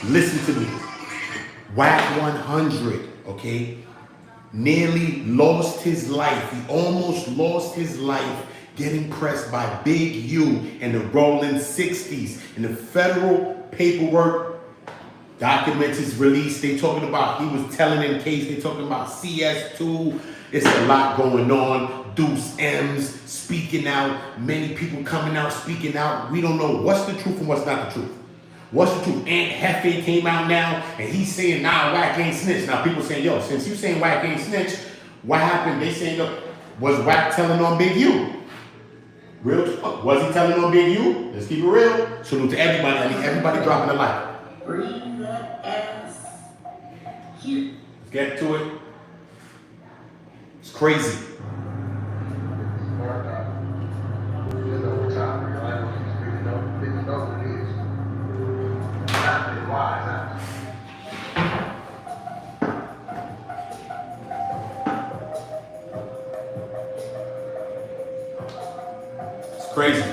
Listen to me. Wack 100, okay, nearly lost his life. He almost lost his life getting pressed by Big U and the ROLLIN 60s. And the federal paperwork documents is released. They talking about, he was telling in case, they talking about CS2. It's a lot going on. Deuce M's speaking out. Many people coming out, speaking out. We don't know what's the truth and what's not the truth. What's the truth? Aunt Hefe came out now and he's saying, nah, Wack ain't snitch. Now people saying, yo, since you saying Wack ain't snitch, what happened? They saying, was Wack telling on Big U? Real talk. Was he telling on Big U? Let's keep it real. Salute to everybody. I mean, everybody dropping a like. Bring that ass here. Let's get to it. It's crazy. Crazy.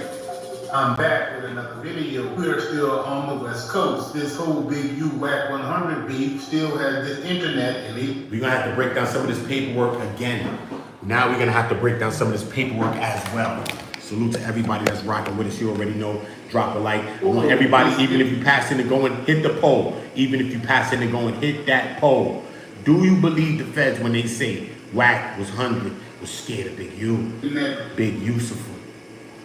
I'm back with another video. We're still on the West Coast. This whole Big U Wack 100 beef still has this internet elite. We're gonna have to break down some of this paperwork again. Now we're gonna have to break down some of this paperwork as well. Salute to everybody that's rocking with us. You already know, drop a like. I want everybody, even if you pass in and go and hit the poll. Even if you pass in and go and hit that poll. Do you believe the feds when they say Wack was 100, was scared of Big U? Big Yusufu.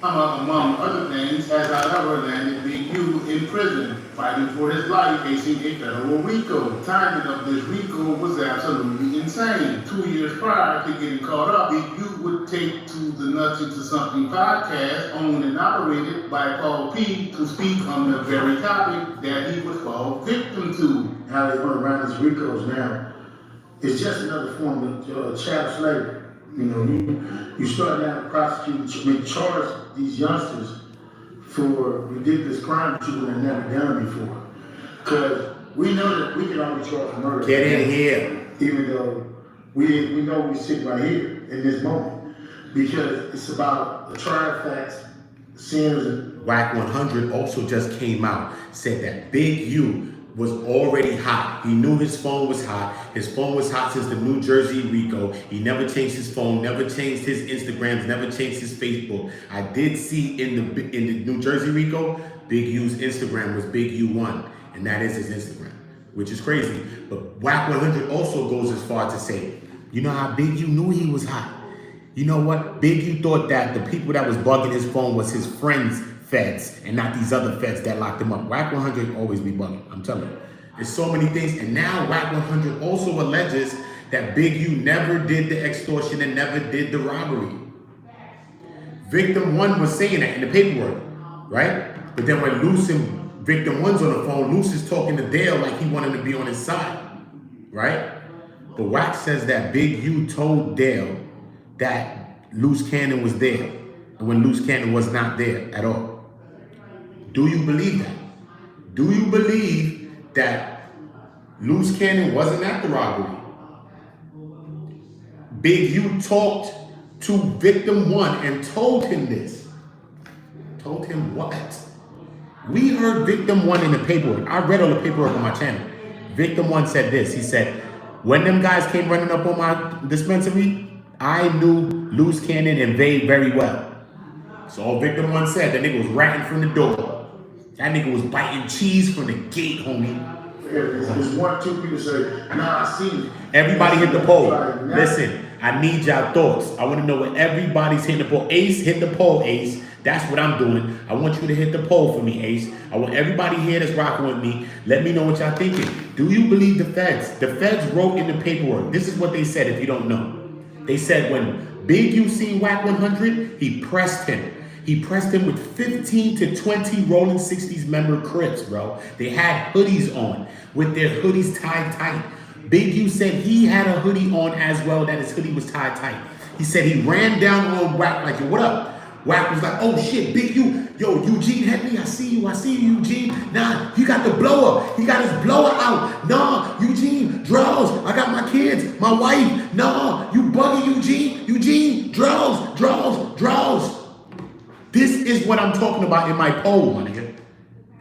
Among other things, has however landed Big U in prison, fighting for his life, facing a federal RICO. Timing of this RICO was absolutely insane. 2 years prior to getting caught up, Big U would take to the Nuts Into Something podcast, owned and operated by Paul P, to speak on the very topic that he was called victim to. How they run around these RICOs now, it's just another form of chattel slavery. You know, you start down to prosecute, charge these youngsters for ridiculous crimes that you would have never done before. Because we know that we can only charge for murder. Get in here. Even though we know we sit right here in this moment. Because it's about the trial facts, sins. Wack 100 also just came out, said that Big U was already hot. He knew his phone was hot. His phone was hot since the New Jersey RICO. He never changed his phone, never changed his Instagrams, never changed his Facebook. I did see in the New Jersey RICO, Big U's Instagram was Big U1, and that is his Instagram, which is crazy. But Wack 100 also goes as far to say, you know how Big U knew he was hot? You know what? Big U thought that the people that was bugging his phone was his friends' feds and not these other feds that locked him up. Wack 100 always be bugging, I'm telling you. There's so many things. And now Wack 100 also alleges that Big U never did the extortion and never did the robbery. Victim 1 was saying that in the paperwork, right? But then when Luce and Victim 1's on the phone, Luce is talking to Dale like he wanted to be on his side, right? But Wack says that Big U told Dale that Luce Cannon was there, and when Luce Cannon was not there at all. Do you believe that? Do you believe that Luce Cannon wasn't at the robbery? Big U talked to Victim 1 and told him this. Told him what? We heard Victim 1 in the paperwork. I read all the paperwork on my channel. Victim 1 said this. He said, when them guys came running up on my dispensary, I knew Luce Cannon and Vade very well. So all Victim 1 said, that nigga was ratting from the door. That nigga was biting cheese from the gate, homie. There's 1, 2 people say, nah, I seen it. Everybody hit the poll. Listen, I need y'all thoughts. I want to know what everybody's hitting the poll. Ace, hit the poll, Ace. That's what I'm doing. I want you to hit the poll for me, Ace. I want everybody here that's rocking with me. Let me know what y'all thinking. Do you believe the feds? The feds wrote in the paperwork. This is what they said if you don't know. They said when Big U seen Wack 100, he pressed him. He pressed him with 15 to 20 ROLLIN 60s member Crips, bro. They had hoodies on with their hoodies tied tight. Big U said he had a hoodie on as well, that his hoodie was tied tight. He said he ran down on Wack like, yo, what up? Wack was like, oh shit, Big U. Yo, Eugene hit me. I see you, Eugene. Nah, he got the blower. He got his blower out. Nah, Eugene, draws. I got my kids, my wife. Nah, you bugging Eugene. Eugene, draws. This is what I'm talking about in my poll, my nigga.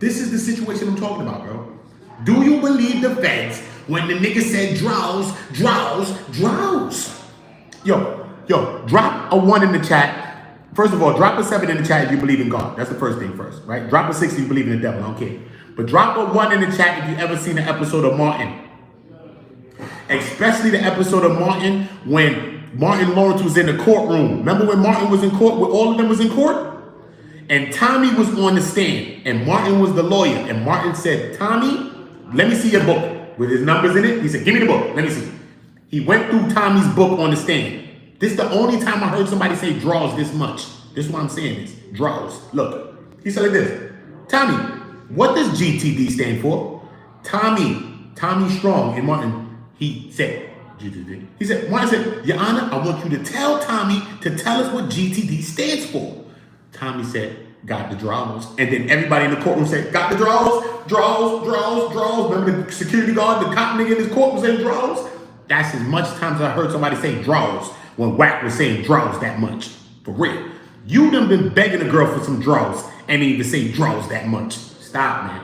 This is the situation I'm talking about, bro. Do you believe the feds when the nigga said draws? Yo, drop a 1 in the chat. First of all, drop a 7 in the chat if you believe in God. That's the first thing first, right? Drop a 6 if you believe in the devil. I don't care. But drop a 1 in the chat if you ever seen an episode of Martin. Especially the episode of Martin when Martin Lawrence was in the courtroom. Remember when Martin was in court, when all of them was in court? And Tommy was on the stand, and Martin was the lawyer. And Martin said, Tommy, let me see your book with his numbers in it. He said, give me the book. Let me see. He went through Tommy's book on the stand. This is the only time I heard somebody say draws this much. This is why I'm saying this. Draws. Look. He said like this. Tommy, what does GTD stand for? Tommy Strong. And Martin, he said, GTD. He said, Martin said, Your Honor, I want you to tell Tommy to tell us what GTD stands for. Tommy said, got the draws. And then everybody in the courtroom said, got the draws. Remember the security guard, the cop nigga in his court was saying draws? That's as much times I heard somebody say draws when Wack was saying draws that much. For real. You done been begging a girl for some draws and even say draws that much. Stop, man.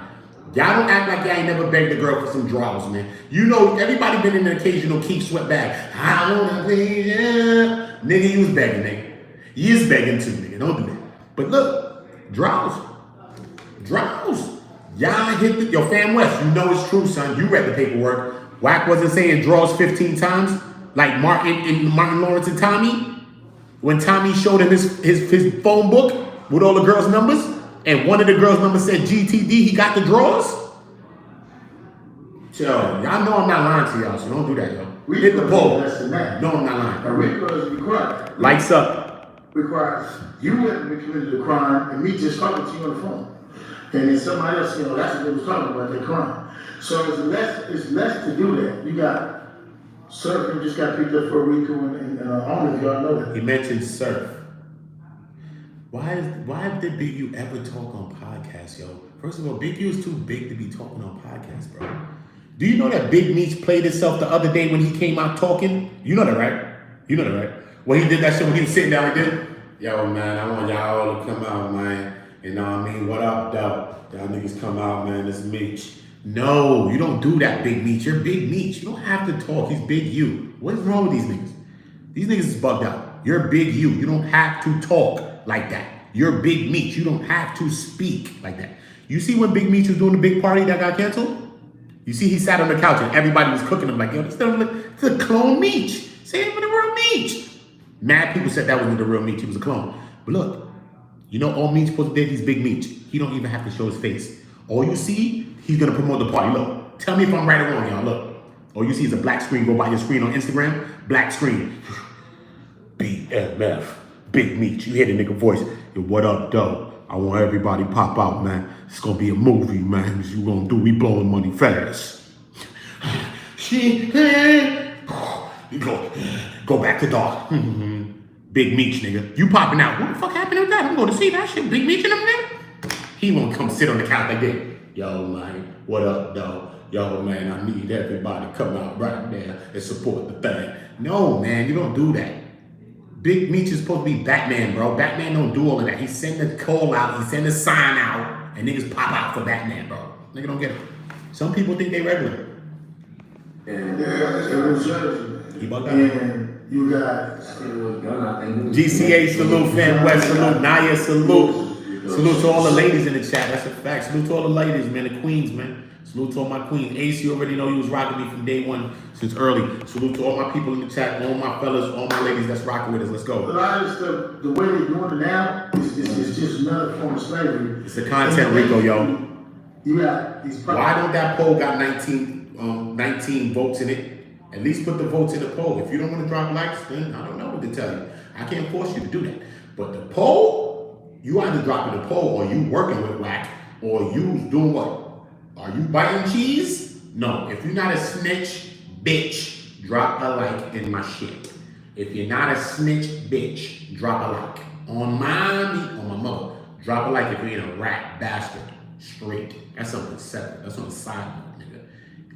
Y'all don't act like y'all ain't never begged a girl for some draws, man. You know, everybody been in an occasional Keith Sweat bag. I wanna please you. Nigga, you was begging, nigga. You is begging too, nigga. Don't do that. But look, draws. Y'all hit your Fam West. You know it's true, son. You read the paperwork. Wack wasn't saying draws 15 times like Martin Lawrence and Tommy. When Tommy showed him his phone book with all the girls' numbers, and one of the girls' numbers said GTD, he got the draws. Yo, y'all know I'm not lying to y'all, so don't do that, yo. We hit the poll. No, I'm not lying. A RICO is required. Lights up. Requires you having committed a crime and me just talking to you on the phone. And then somebody else, that's what they was talking about, their crime. So it's less to do that. You got Surf, who just got picked up for RICO, and all of y'all know that. He mentioned Surf. Why did Big U ever talk on podcasts, yo? First of all, Big U is too big to be talking on podcasts, bro. Do you know that Big Meech played himself the other day when he came out talking? You know that, right? When he did that shit when he was sitting down like this. Yo, man, I want y'all all to come out, man. You know what I mean? What up, though? Y'all niggas come out, man. It's Meech. No, you don't do that, Big Meech. You're Big Meech. You don't have to talk. He's Big U. What is wrong with these niggas? These niggas is bugged out. You're Big U. You don't have to talk like that. You're Big Meech. You don't have to speak like that. You see when Big Meech was doing the big party that got canceled? You see he sat on the couch and everybody was cooking him like, yo, it's a clone Meech. Say it for the real Meech. Mad people said that wasn't the real Meech. He was a clone. But look, you know all Meech supposed to do? He's Big Meech. He don't even have to show his face. All you see, he's gonna promote the party. Look, tell me if I'm right or wrong, y'all. Look, all you see is a black screen. Go by your screen on Instagram. Black screen. BMF. Big Meech. You hear the nigga voice. Yo, what up, though? I want everybody pop out, man. It's gonna be a movie, man. What you gonna do? We blowing money fast. Go back to dark. Big Meech, nigga. You popping out. What the fuck happened with that? I'm going to see that shit. Big Meech and them, nigga. He won't come sit on the couch like that. Yo, man. What up, though? Yo, man, I need everybody to come out right there and support the thing. No, man, you don't do that. Big Meech is supposed to be Batman, bro. Batman don't do all of that. He send the call out. He send the sign out. And niggas pop out for Batman, bro. Nigga don't get it. Some people think they regular. And it was Jersey. He bugged out. And you got GCA, salute, Fam West, salute, Naya, salute. Salute to all the ladies in the chat. That's a fact. Salute to all the ladies, man. The queens, man. Salute to all my queens. Ace, you already know you was rocking me from day one since early. Salute to all my people in the chat, all my fellas, all my ladies that's rocking with us. Let's go. A lot of stuff, the way they're doing it now, is just another form of slavery. It's the content, RICO, yo. You got these. Why don't that poll got 19 votes in it? At least put the votes in the poll. If you don't want to drop likes, then I don't know what to tell you. I can't force you to do that. But the poll, you either dropping the poll or you working with Wack or you doing what? Are you biting cheese? No. If you're not a snitch, bitch, drop a like in my shit. If you're not a snitch, bitch, drop a like. On my mother, drop a like if you're in a rat bastard. Straight. That's something separate. That's on the side note, nigga.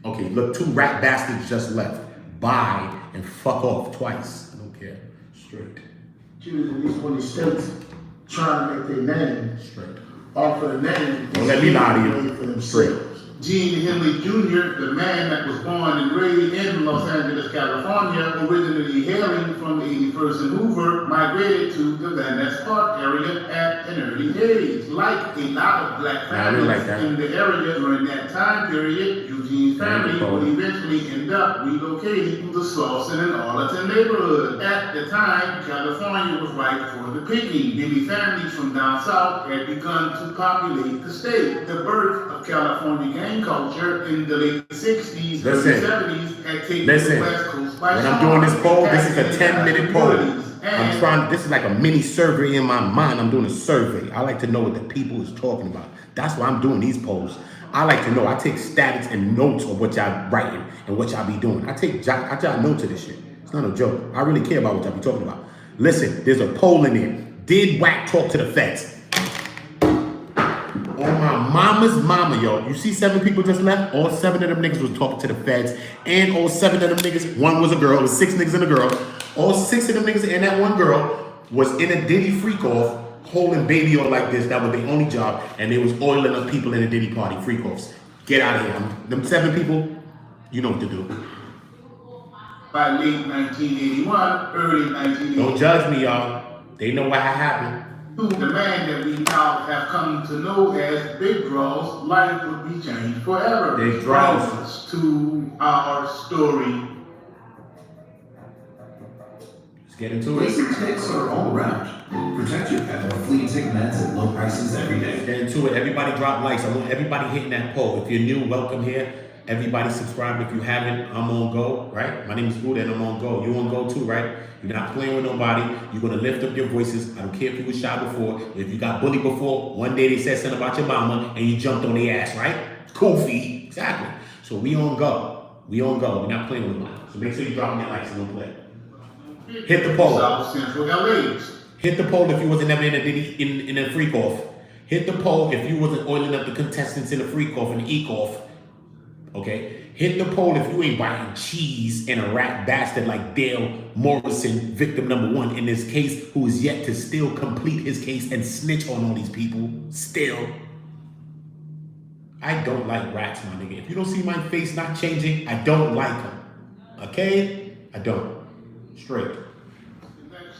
Okay, look, 2 rat bastards just left. Bye and fuck off twice. I don't care. Straight. Choose at least one of these states trying to make their name Straight. off of the name. Don't let me lie to you. For themselves. Gene Henley Jr., the man that was born and raised in Los Angeles, California, originally hailing from 81st and Hoover, migrated to the Van Ness Park area at an early age. Like a lot of black families in the area during that time period, Eugene's family would eventually end up relocating to the Slauson and Arlington neighborhood. At the time, California was ripe for the picking. Many families from down south had begun to populate the state. The birth of California gang culture in the late 60s, early 70s had taken the West Coast by storm. When I'm doing this poll, this is a 10-minute poll. This is like a mini survey in my mind. I'm doing a survey. I like to know what the people is talking about. That's why I'm doing these polls. I like to know. I take stats and notes of what y'all writing and what y'all be doing. I jot notes of this shit. It's not a joke. I really care about what y'all be talking about. Listen, there's a poll in there. Did Wack talk to the feds? On my mama's mama, yo. You see 7 people just left? All 7 of them niggas was talking to the feds. And all 7 of them niggas, one was a girl. It was 6 niggas and a girl. All 6 of them niggas and that one girl was in a Diddy freak off, holding baby on like this. That was their only job. And they was oiling up people in a Diddy party, freak offs. Get out of here. Them 7 people, you know what to do. By late 1981, early 1980. Don't judge me, y'all. They know what happened. The man that we now have come to know as Big Draws, life would be changed forever. Big Draws. Brings us to our story. Let's get into it. Basic tips are all around. Protect your pet with flea and tick meds at low prices every day. Let's get into it. Everybody drop likes. I want everybody hitting that poll. If you're new, welcome here. Everybody subscribe if you haven't. I'm on go, right? My name is OOTA and I'm on go. You on go too, right? You're not playing with nobody. You're going to lift up your voices. I don't care if you were shy before. If you got bullied before, one day they said something about your mama and you jumped on their ass, right? Cool feet. Exactly. So we on go. We on go. We're not playing with nobody. So make sure you drop me your likes and don't play. Hit the poll. South Central LA's. Hit the poll if you wasn't never in a freak off. Hit the poll if you wasn't oiling up the contestants in a freak off and eek off. Okay, hit the poll if you ain't buying cheese and a rat bastard like Dale Morrison, victim number 1 in this case, who is yet to still complete his case and snitch on all these people. Still, I don't like rats, my nigga. If you don't see my face not changing, I don't like them. Okay, I don't. Straight.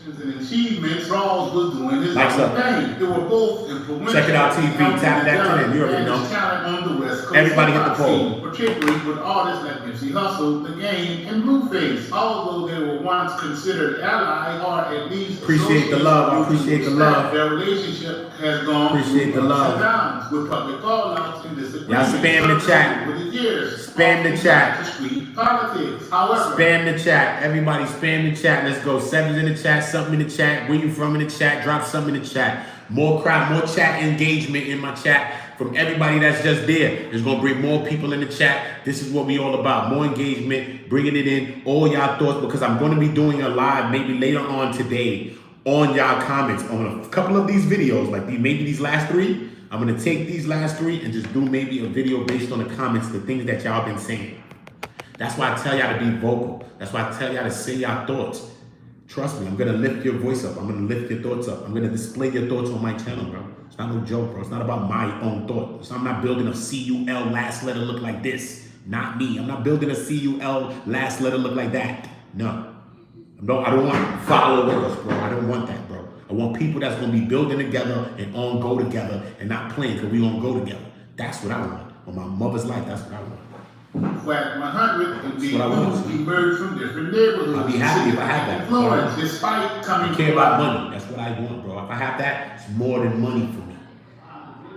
And achievements, Rawls was doing his own thing. They were both influential. Check it out, TV. Tap that in. You already know. On the West Coast. Everybody hit the poll. Particularly with artists like Nipsey Hussle, The Game, and Blueface. Although they were once considered allies, or at least appreciate the love. I appreciate the love. Their relationship has gone appreciate the love. Downs, with public fallouts and disagreements. Y'all spam the chat. Spam the chat. Street politics. However, spam the chat. Everybody spam the chat. Let's go. 7's in the chat. Something in the chat. Where you from in the chat? Drop something in the chat. More crowd, more chat engagement in my chat from everybody that's just there. It's gonna bring more people in the chat. This is what we all about. More engagement, bringing it in, all y'all thoughts, because I'm gonna be doing a live maybe later on today on y'all comments on a couple of these videos, like maybe these last 3. I'm gonna take these last 3 and just do maybe a video based on the comments, the things that y'all been saying. That's why I tell y'all to be vocal. That's why I tell y'all to say y'all thoughts. Trust me, I'm gonna lift your voice up. I'm gonna lift your thoughts up. I'm gonna display your thoughts on my channel, bro. It's not no joke, bro. It's not about my own thought. I'm not building a CUL last letter look like this. Not me. I'm not building a CUL last letter look like that. No. I don't want followers, bro. I don't want that, bro. I want people that's gonna be building together and on go together and not playing because we on go together. That's what I want. On my mother's life, that's what I want. Whack 100 and Big Blues emerged from different neighborhoods. I'll be happy if I have that. Influence, despite coming I care about money. That's what I want, bro. If I have that, it's more than money for me.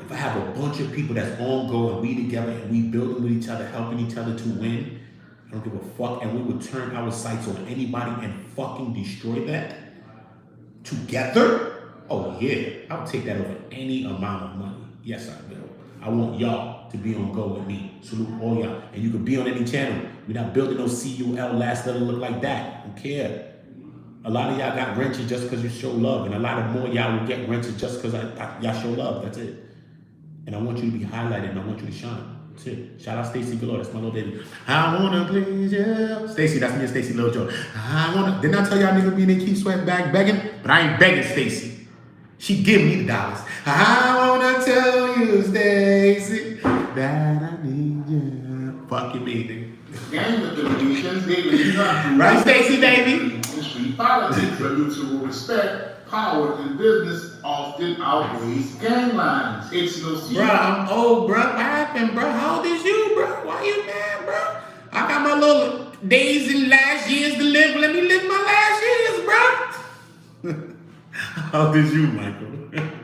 If I have a bunch of people that's on go and we together and we building with each other, helping each other to win, I don't give a fuck. And we would turn our sights on anybody and fucking destroy that together. Oh yeah, I'll take that over any amount of money. Yes, I will. I want y'all to be on go with me. Salute all y'all. And you can be on any channel. We're not building no CUL last letter look like that. Don't care. A lot of y'all got wrenches just because you show love. And a lot of more y'all will get wrenches just because y'all show love. That's it. And I want you to be highlighted and I want you to shine. That's it. Shout out Stacy Galore. That's my little baby. I wanna please you. Stacy, that's me and Stacy Lil Joe. Didn't I tell y'all niggas be in their key sweat bag begging? But I ain't begging Stacy. She give me the dollars. I wanna tell you, Stacy, that I need fucking me, nigga. Gang affiliations, they lead up to Right, Stacey, baby? In street politics, where mutual respect, power, and business often outweighs gang lines. It's no secret. Bro, I'm old, bro. What happened, bro? How old is you, bro? Why you mad, bro? I got my little days and last years to live. Let me live my last years, bro. How old is you, Michael?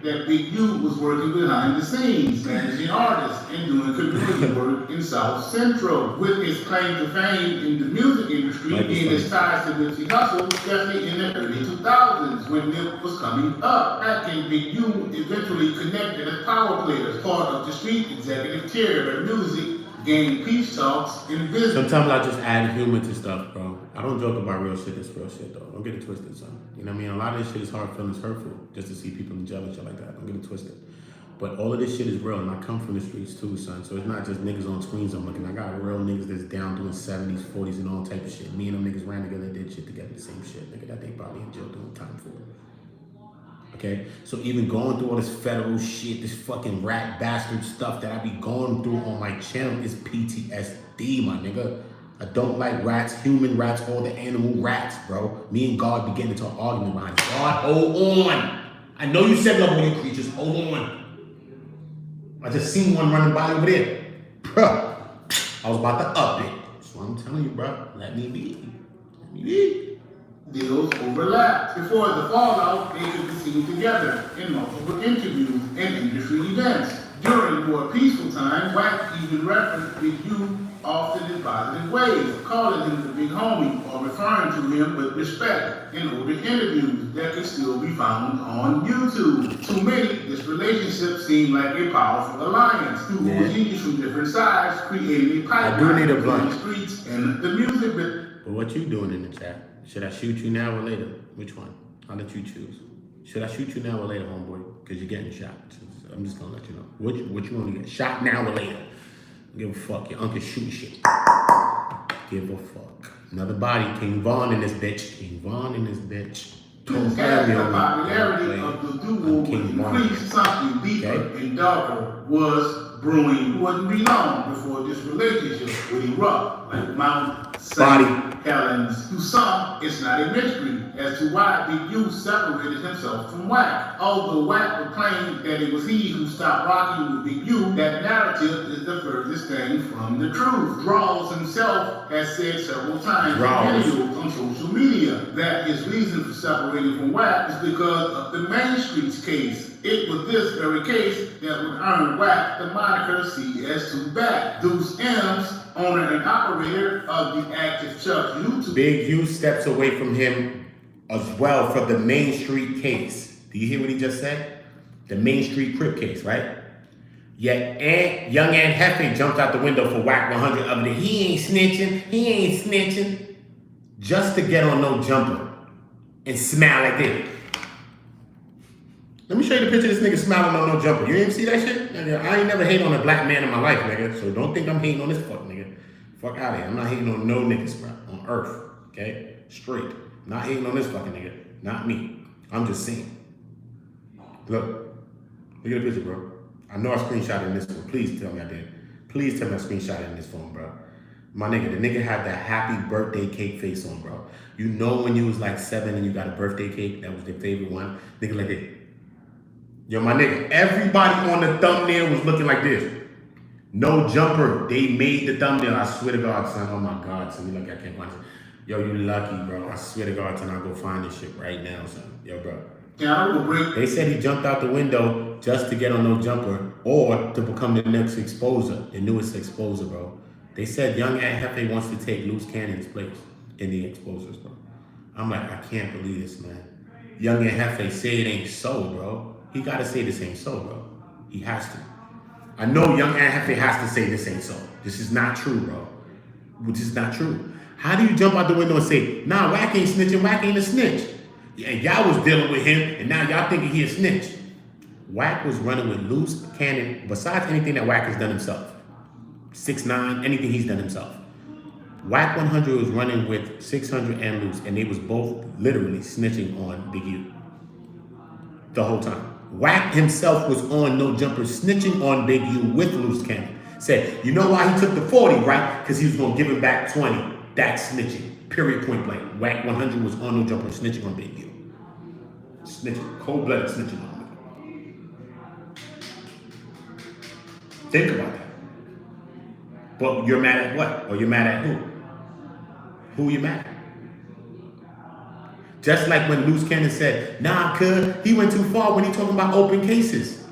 That Big U was working behind the scenes, managing artists and doing community work in South Central. With his claim to fame in the music industry and his ties to Nipsey Hussle, especially in the early 2000s when Nip was coming up. Back in Big U eventually connected as power players, part of the street executive chair of music, game peace talks, and business. Sometimes I just add humor to stuff, bro. I don't joke about real shit. It's real shit, though. Don't get it twisted, son. You know what I mean? A lot of this shit is hard feelings, hurtful, just to see people in jail and shit like that. Don't get it twisted. But all of this shit is real, and I come from the streets too, son. So it's not just niggas on screens I'm looking. I got real niggas that's down doing 70s, 40s, and all type of shit. Me and them niggas ran together and did shit together, the same shit, nigga, that they probably in jail doing time for. Okay? So even going through all this federal shit, this fucking rat bastard stuff that I be going through on my channel is PTSD, my nigga. I don't like rats, human rats, or the animal rats, bro. Me and God be getting into an argument behind God, hold on. I know you said love all your creatures, hold on. I just seen one running by over there. Bro, I was about to up it. That's what I'm telling you, bro. Let me be. Let me be. Deals overlapped. Before the fallout, they could be seen together in multiple interviews and industry events. During more peaceful times, Wack even referenced Big U often in positive ways, calling him the big homie or referring to him with respect in older interviews that can still be found on YouTube. To many, this relationship seemed like a powerful alliance. Two OGs from different sides creating a pipeline between the streets and the music business. But what you doing in the chat? Should I shoot you now or later? Which one? I'll let you choose. Should I shoot you now or later, homeboy? Because you're getting shot. I'm just gonna let you know. What you want to get? Shot now or later? Give a fuck. Your uncle shooting shit. Give a fuck. Another body. King Von in this bitch. King Von in this bitch. The popularity of the duo would increase. Something deeper and darker was brewing. It wouldn't be long before this relationship would erupt like Mount St. Helens. To some, it's not a mystery as to why Big U separated himself from Wack. Although Wack would claim that it was he who stopped rocking with Big U, that narrative is the furthest thing from the truth. Draws himself has said several times in videos on social media that his reason for separating from Wack is because of the Main Streets case. It was this very case that would earn Wack the moniker CS2 Back. Deuce M's, owner and operator of the Active Chuck YouTube. Big U steps away from him as well for the Main Street case. Do you hear what he just said? The Main Street Crip case, right? Yet young Aunt Hefe jumped out the window for Wack 100 of it. He ain't snitching. Just to get on No Jumper and smile like this. Let me show you the picture of this nigga smiling on No Jumper. You ain't see that shit? Nigga, I ain't never hate on a black man in my life, nigga. So don't think I'm hating on this fuck nigga. Fuck out of here. I'm not hating on no niggas, bro. On earth. Okay? Straight. Not hating on this fucking nigga. Not me. I'm just saying. Look at the picture, bro. I know I screenshotted this one. Please tell me I did. Please tell me I screenshotted in this phone, bro. My nigga, the nigga had that happy birthday cake face on, bro. You know when you was like 7 and you got a birthday cake, that was your favorite one? Nigga like that. Yo, my nigga, everybody on the thumbnail was looking like this. No Jumper, they made the thumbnail. I swear to God, son. Oh my God, son. You lucky I can't find it. Yo, you lucky, bro. I swear to God, son. I'll go find this shit right now, son. Yo, bro. They said he jumped out the window just to get on No Jumper or to become the next exposer, the newest exposer, bro. They said young Aunt Hefe wants to take Loose Cannon's place in the exposers, bro. I'm like, I can't believe this, man. Young Aunt Hefe say it ain't so, bro. He gotta say this ain't so, bro. He has to. I know young Aunt Hefe has to say this ain't so. This is not true, bro. This is not true. How do you jump out the window and say, nah, Wack ain't snitching, Wack ain't a snitch? And y'all was dealing with him, and now y'all thinking he a snitch. Wack was running with Loose Cannon, besides anything that Wack has done himself. 6ix9ine, anything he's done himself. Wack 100 was running with 600 and Loose, and they was both literally snitching on Big U the whole time. Wack himself was on No Jumper snitching on Big U with Loose Cannon. Said, you know why he took the 40, right? Because he was going to give him back 20. That's snitching. Period, point blank. Wack 100 was on no jumper snitching on Big U. Snitching. Cold-blooded snitching on him. Think about that. But you're mad at what? Or you're mad at who? Who you mad at? Just like when Loose Cannon said, nah, cuz, he went too far when he talking about open cases.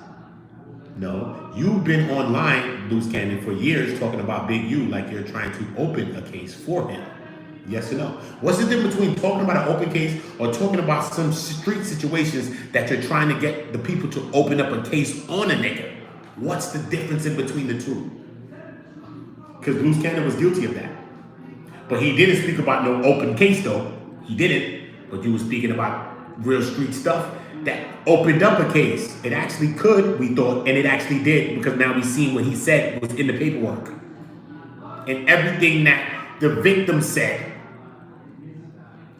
No, you've been online, Loose Cannon, for years talking about Big U like you're trying to open a case for him. Yes or no? What's the difference between talking about an open case or talking about some street situations that you're trying to get the people to open up a case on a nigga? What's the difference in between the two? Because Loose Cannon was guilty of that. But he didn't speak about no open case though. He didn't. But you were speaking about real street stuff that opened up a case. It actually could, we thought, and it actually did, because now we've seen what he said was in the paperwork. And everything that the victim said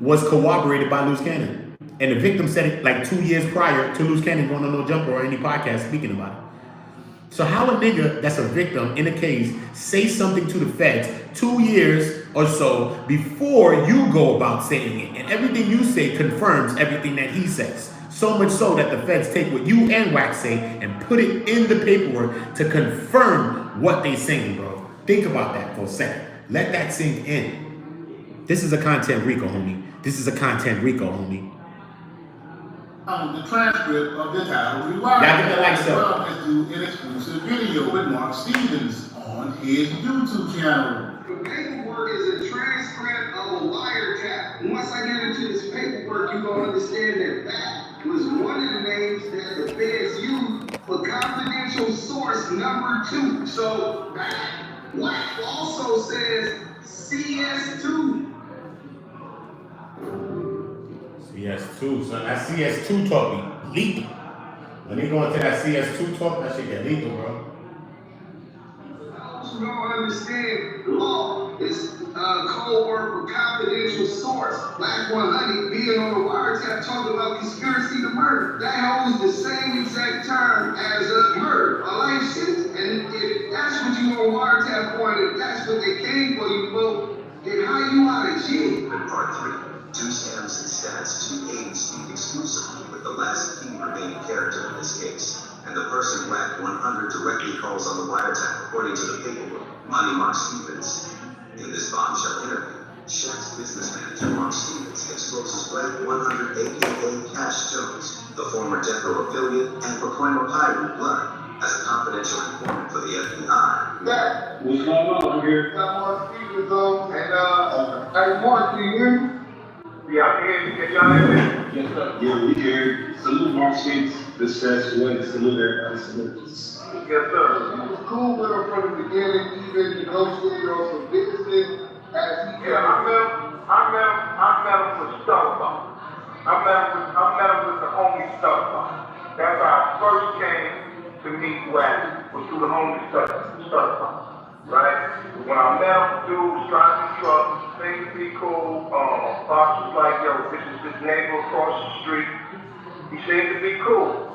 was corroborated by Loose Cannon. And the victim said it like 2 years prior to Loose Cannon going on No Jumper or any podcast speaking about it. So how a nigga that's a victim in a case say something to the feds 2 years or so before you go about saying it, and everything you say confirms everything that he says. So much so that the feds take what you and Wack say and put it in the paperwork to confirm what they saying, bro. Think about that for a second. Let that sink in. This is a content RICO, homie. This is a content RICO, homie. The transcript of the title rewired as well as do an exclusive video with Mark Stevens on his YouTube channel. The paperwork is a transcript of a wiretap. Once I get into this paperwork, you're going to understand that that was one of the names that the feds used for confidential source number 2. So Wack also says CS2. CS2, so that CS2 talk be lethal. When they go into that CS2 talk, that shit get lethal, bro. Those who don't understand law is code word for confidential source. Black 100 being on the wiretap talking about conspiracy to murder. That holds the same exact term as a murder, a life sentence. And if that's what you on wiretap for, and if that's what they came for you for, then how you out of jail? In part 3. 2 Sams and Stats, 2 aides speak exclusively with the last key remaining character in this case, and the person Wack 100 directly calls on the wiretap, according to the paperwork, Money Mark Stevens. In this bombshell interview, Shaq's business manager Mark Stevens exposes Wack 100 aka Cash Jones, the former Death Row affiliate and proclaimer pirate blood, as a confidential informant for the FBI. That what's going on here? Got Mark Stevens on, and hey Mark, can you hear me? Yeah, I can hear you. Can y'all hear me? Yes, sir. Yeah, we hear you. Salute Mark Stevens. This says what? Salute everybody. Salute. Yes, sir. He was cool with him from the beginning, even negotiated on some business as he I met him with Starbucks. I met him with the homie Starbucks. That's how I first came to meet Wack, was through the homie Starbucks. Right? When I met him, dude was driving the truck, things pretty cool. Boss was like, yo, this is his neighbor across the street. He seemed to be cool.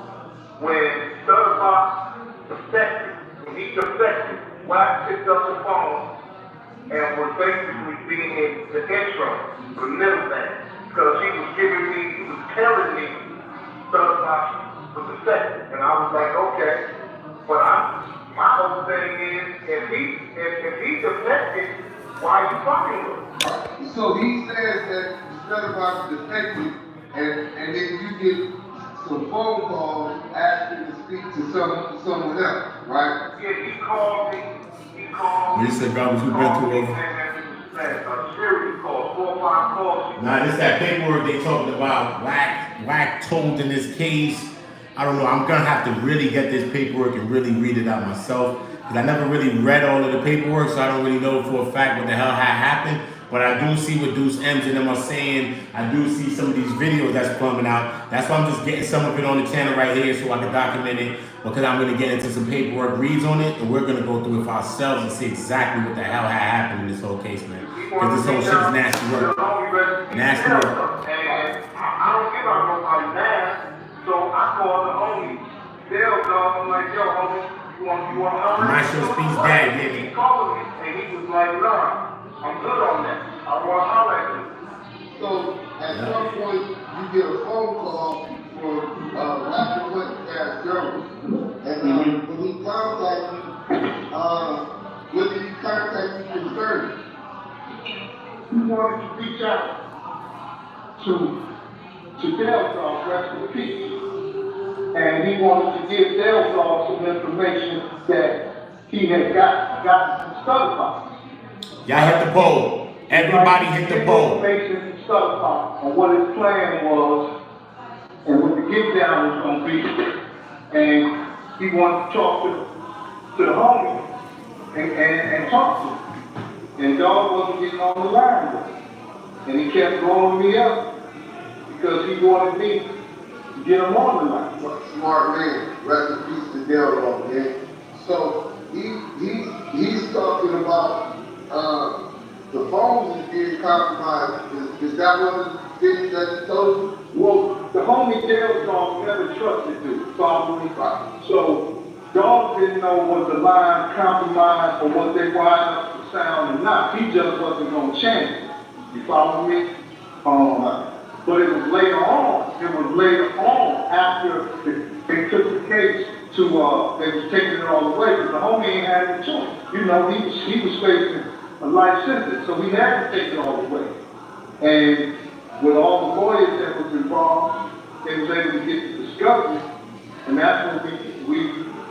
When Starbucks defected, when he defected, Wack picked up the phone and was basically being the intro, the middleman. Because he was telling me Starbucks was defected. And I was like, okay. But my whole thing is, if he's defected, why are you fucking with him? So he says that Starbucks defected, and then you get some phone calls asking to speak to someone else, right? Yeah, he called me. You said God was who been through over. A series call, 4 or 5 calls. Nah, this that paperwork they talking about. Wack told in this case. I don't know. I'm gonna have to really get this paperwork and really read it out myself, because I never really read all of the paperwork, so I don't really know for a fact what the hell had happened. But I do see what Deuce M's and them are saying. I do see some of these videos that's coming out. That's why I'm just getting some of it on the channel right here so I can document it, because I'm gonna get into some paperwork reads on it, and we're gonna go through it for ourselves and see exactly what the hell had happened in this whole case, man. Because this whole shit is nasty work. Nasty work. And I don't give out nobody mad. So I called the homie, Dale, dog. I'm like, yo, homie, You want to know? Marshall speaks that, He called me and he was like, nah, I'm good on that. I want to holler at you. So at some point, you get a phone call from Rapper Clinton Cash Jones. And when he contacts you, what did he contact you concerning? He wanted to reach out to Del Dog, rest in peace. And he wanted to give Del Dog some information that he had gotten some stuff about. Y'all hit the poll. Everybody hit the poll. Information and stuff on what his plan was and what the get down was going to be. And he wanted to talk to the homie and talk to him. And Dog wasn't getting on the line with him. And he kept blowing me up because he wanted me to get him on the line. Smart man, rest in peace to Del Dog, man. So he's talking about the phones is being compromised. Is that one of the things that he told you? Well, the homie Del Dog never trusted you, follow me? So Dog didn't know was the line compromised or was they wired up the sound or not. He just wasn't going to change it. You follow me? But it was later on. It was later on after they took the case to, they was taking it all away because the homie ain't had no choice. You know, he was facing a life sentence, so he had to take it all away. And with all the lawyers that was involved, they was able to get the discovery, and that's when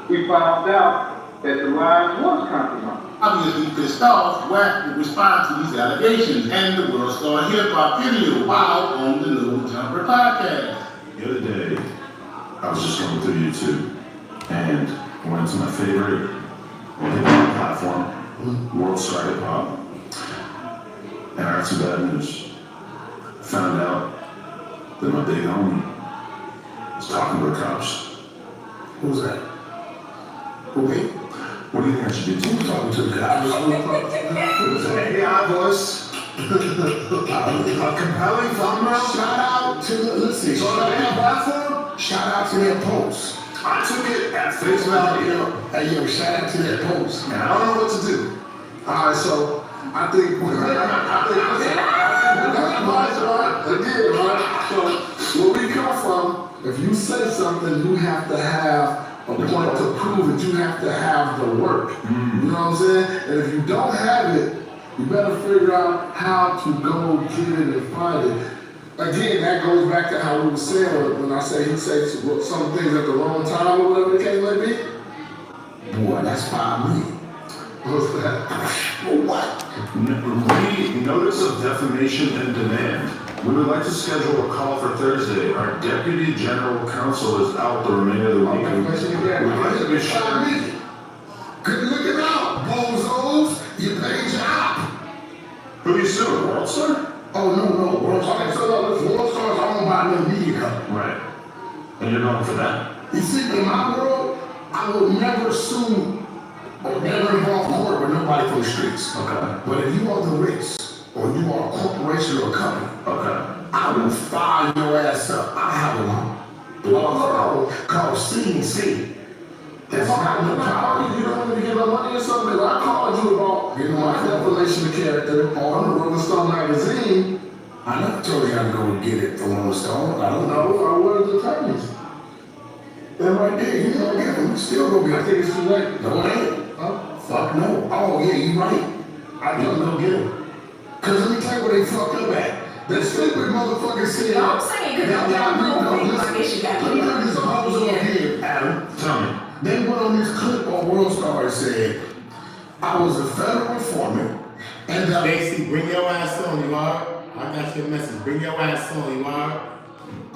we found out that the lines was compromised. Obviously pissed off, Wack would respond to these allegations and the World Star Hip Hop video while on the No Jumper podcast. The other day, I was just going through YouTube and went to my favorite hip-hop platform, World Star Hip Hop, and I got some bad news. Found out that my big homie was talking to the cops. Who's that? Who, me? What do you think I should do? Who's talking to the cops? Who's that? AI voice. A compelling thumbnail. Shout out to the, listen, So on that platform, shout out to their posts. I took it at face value, Hey, yo, shout out to their posts. and I don't know what to do. Alright, so I think again, right? So where we come from, if you say something, you have to have a point to prove it. You have to have the work. You know what I'm saying? And if you don't have it, you better figure out how to go get it and find it. Again, that goes back to how we were saying when I say he says some things at the wrong time or whatever the case may be. Boy, that's 5 million. What's that? What? Read notice of defamation and demand. We would like to schedule a call for Thursday. Our Deputy General Counsel is out the remainder of the week. We'd like to be sure. Good looking out, bozos. You paid your op. Who are you suing? World Star? Oh, no, World Star. Okay, so World Star's owned by the media company. Right. And you're going for that? You see, in my world, I would never sue or never involve court with nobody from the streets. Okay. But if you are the RICO, or you are a corporation or a company, Okay. I will fire your ass up. I have a law called C&C. That's not no problem. You don't want to get no money or something. If I called you about getting my defamation of character on the Rolling Stone magazine, I never told you how to go and get it from Rolling Stone. I don't know. I was the attorneys. They're right there. You know, yeah, we still gonna be. I think it's too late. No, it ain't. Fuck no. Oh, yeah, you right. I just go get them. Cause let me tell you where they fucked up at. That stupid motherfucker said. I'm saying, cause y'all know this issue got Let me bring this hoes over here, Adam. Tell me. They went on this clip on World Star and said, I was a federal informant and Stacy, bring your ass on, you are. I got your message. Bring your ass on, you are.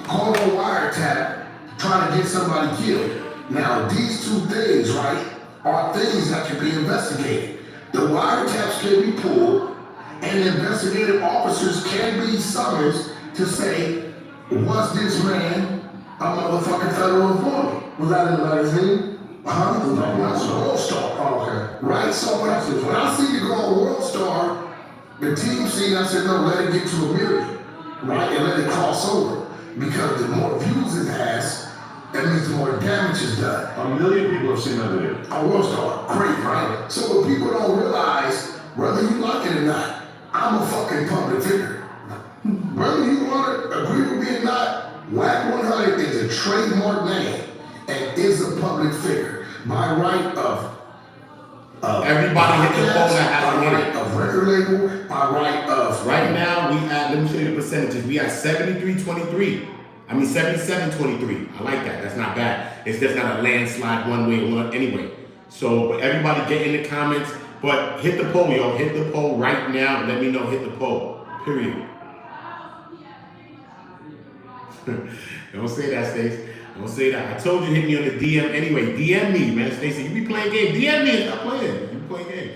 called a wiretap trying to get somebody killed. Now, these two things, right, are things that can be investigated. The wiretaps can be pulled, and investigative officers can be summoned to say, was this man a motherfucking federal informant? Was that in the magazine? That's World Star. Oh, okay. Right, so when I see you go on World Star, the team seen, I said, no, let it get to a million, right, and let it cross over. Because the more views it has, that means the more damage is done. 1 million people have seen that video. A world star, great, right? So what people don't realize, whether you like it or not, I'm a fucking public figure. Whether you want to agree with me or not, Wack 100 is a trademark name and is a public figure by right of everybody hit the poll that has by to hit right it. of record label, by right of Right now, we at, let me show you the percentages. We at 73-23. I mean 77-23. I like that. That's not bad. It's just not a landslide one way or one anyway. So, but everybody get in the comments. But hit the poll, yo. Hit the poll right now. Let me know. Hit the poll. Period. Don't say that, Stacey. Don't say that. I told you hit me on the DM anyway. DM me, man. Stacey, you be playing games. DM me and stop playing. You be playing games.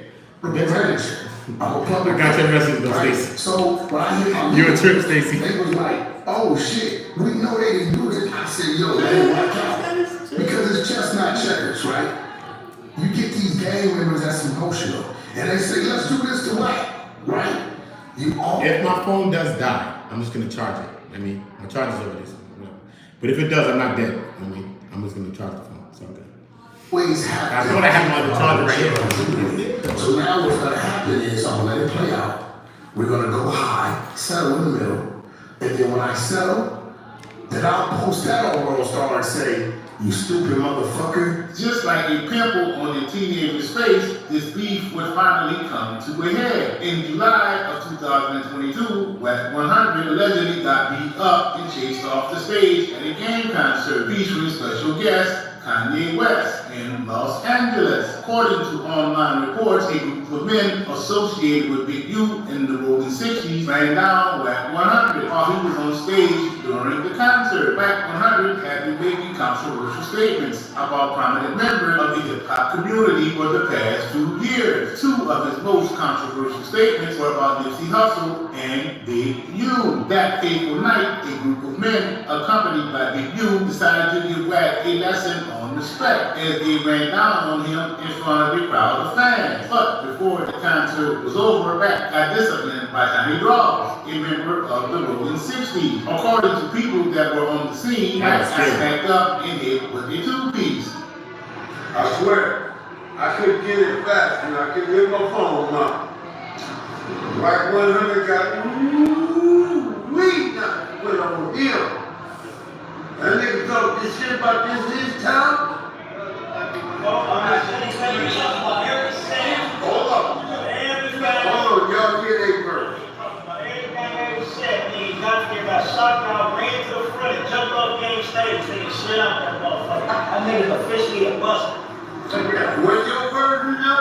I'm a public I got your message though, right? Stacey. So when I hit my You a trip, Stacey. they was like, oh shit, we know they didn't do this. I said, yo, man, watch out. Because it's chestnut checkers, right? You get these gang members that's emotional, and they say, let's do this to Wack, right? You all If my phone does die, I'm just gonna charge it. I mean, my charge is over this. But if it does, I'm not dead. I mean, I'm just gonna charge the phone. It's all good. always happen. I thought I had my other charger right here. So now what's gonna happen is I'm gonna let it play out. We're gonna go high, settle in the middle, and then when I settle, then I'll post that on World Star and say, you stupid motherfucker. Just like a pimple on a teenager's face, this beef would finally come to a head. In July of 2022, Wack 100 allegedly got beat up and chased off the stage at a game concert featuring special guest Kanye West in Los Angeles. According to online reports, a group of men associated with Big U in the ROLLIN 60s ran down Wack 100 while he was on stage during the concert. Wack 100 had been making controversial statements about prominent members of the hip-hop community for the past 2 years. Two of his most controversial statements were about Nipsey Hussle and Big U. That fateful night, a group of men, accompanied by Big U, decided to give Wack a lesson on respect as they ran down on him in front of a crowd of fans. But before the concert was over, Wack got disciplined by Johnny Draws, a member of the ROLLIN 60s. According to people that were on the scene, Wack got backed up and hit with a two-piece. I swear, I couldn't get it fast and I couldn't get my phone up. Wack 100 got weak now put on him. That nigga talk this shit about this his town. Hold up. Hold on, y'all get a verse. Ran to the front and jumped off game stage, taking shit out that motherfucker. That nigga's officially a buster. What's your version, yo?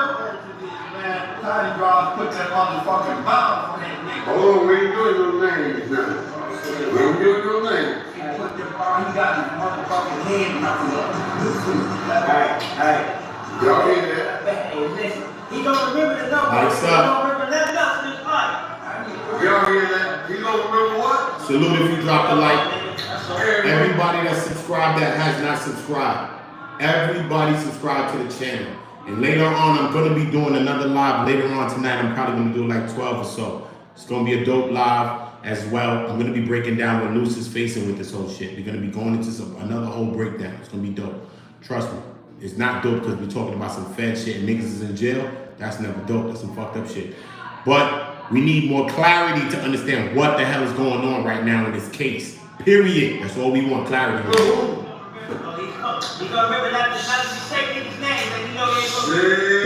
Man, Johnny Draws put that motherfucking bomb on that nigga. Hold on, we ain't doing no names now. We ain't doing no names. He put the bomb, he got his motherfucking head knocked up. Hey. Y'all hear that? Hey, listen, he don't remember the number. Mike's He up. don't remember nothing else in his life. Y'all hear that? He don't remember what? Salute if you drop the like. Everybody that's subscribed that has not subscribed. Everybody subscribe to the channel. And later on, I'm going to be doing another live later on tonight. I'm probably going to do like 12 or so. It's going to be a dope live as well. I'm going to be breaking down what Luce is facing with this whole shit. We're going to be going into another whole breakdown. It's going to be dope. Trust me. It's not dope because we're talking about some Fed shit and niggas is in jail. That's never dope. That's some fucked up shit. But we need more clarity to understand what the hell is going on right now in this case. Period. That's all we want, clarity. He gonna remember not to say niggas' names, and you know they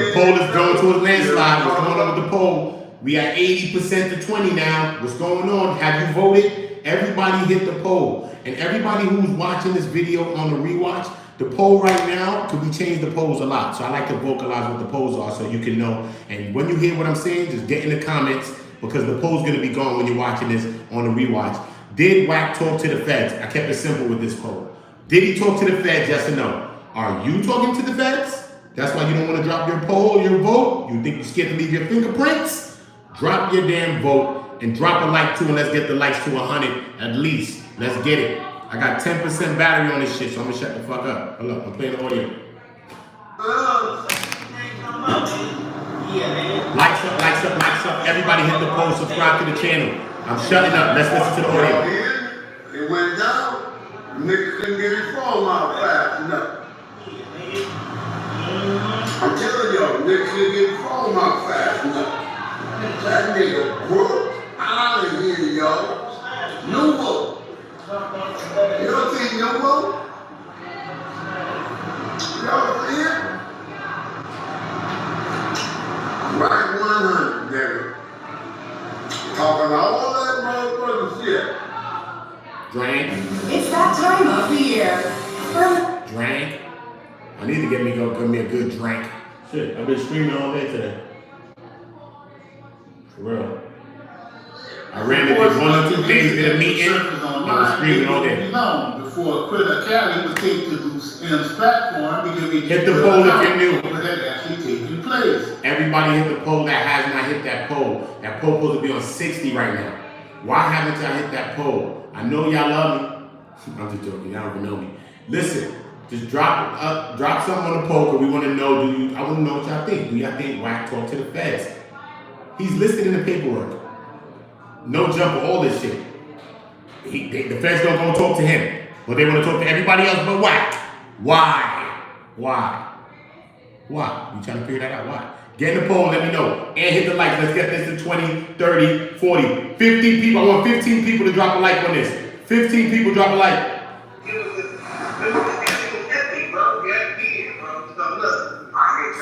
The poll is going to a landslide. What's going on with the poll? We at 80% to 20 now. What's going on? Have you voted? Everybody hit the poll. And everybody who's watching this video on the rewatch, the poll right now, could we change the polls a lot? So I like to vocalize what the polls are so you can know. And when you hear what I'm saying, just get in the comments because the poll's gonna be gone when you're watching this on the rewatch. Did Wack talk to the feds? I kept it simple with this poll. Did he talk to the feds, yes or no? Are you talking to the feds? That's why you don't want to drop your poll, your vote? You think you're scared to leave your fingerprints? Drop your damn vote and drop a like too, and let's get the likes to 100 at least. Let's get it. I got 10% battery on this shit, so I'm gonna shut the fuck up. Hold up, I'm playing the audio. Likes up, likes up, likes up. Everybody hit the poll, subscribe to the channel. I'm shutting up. Let's listen to the audio. It went down. Nigga couldn't get his phone out fast enough. I'm telling y'all, nigga couldn't get his phone out fast enough. That nigga broke out of here, y'all. Nuvo. You don't see Nuvo? Y'all see it? Right 100, nigga. Talking all that motherfucking shit. Drank. It's that time of the year. Drank. I need to get me a good drink. Shit, I've been streaming all day today. For real. I ran into one or two things in a meeting. I was screaming all day. Before criticality was taken to M's platform because we hit the poll if you're new. But that actually taking place. Everybody hit the poll that has not hit that poll. That poll supposed to be on 60 right now. Why haven't y'all hit that poll? I know y'all love me. I'm just joking. Y'all don't even know me. Listen, just drop something on the poll because we want to know. I want to know what y'all think. Do y'all think Wack talk to the feds? He's listed in the paperwork. No jump, all this shit. The feds don't go talk to him, but they want to talk to everybody else but Wack. Why? You trying to figure that out? Why? Get in the poll, let me know. And hit the like. Let's get this to 20, 30, 40, 15 people. I want 15 people to drop a like on this. 15 people drop a like.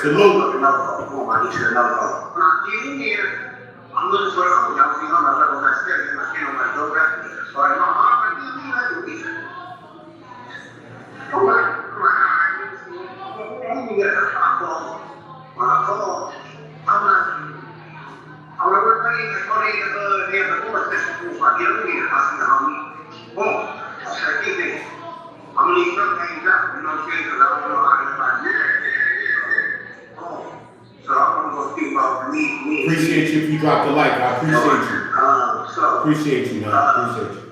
Salute. I'm looking for the home. Y'all see how much I go backstage and I stand on my door back there. So I know I'm going to like a week. Come on. When I call, I'm like, we're playing the 20 they have the fourth session. So I get over here. I see the homie. Boom. I said, hey, thing. I'm going to need some things out. You know what I'm saying? Because I don't know how to like, boom. So I'm going to go speak about me. Appreciate you if you drop the like. I appreciate you. Appreciate you, man. Appreciate you.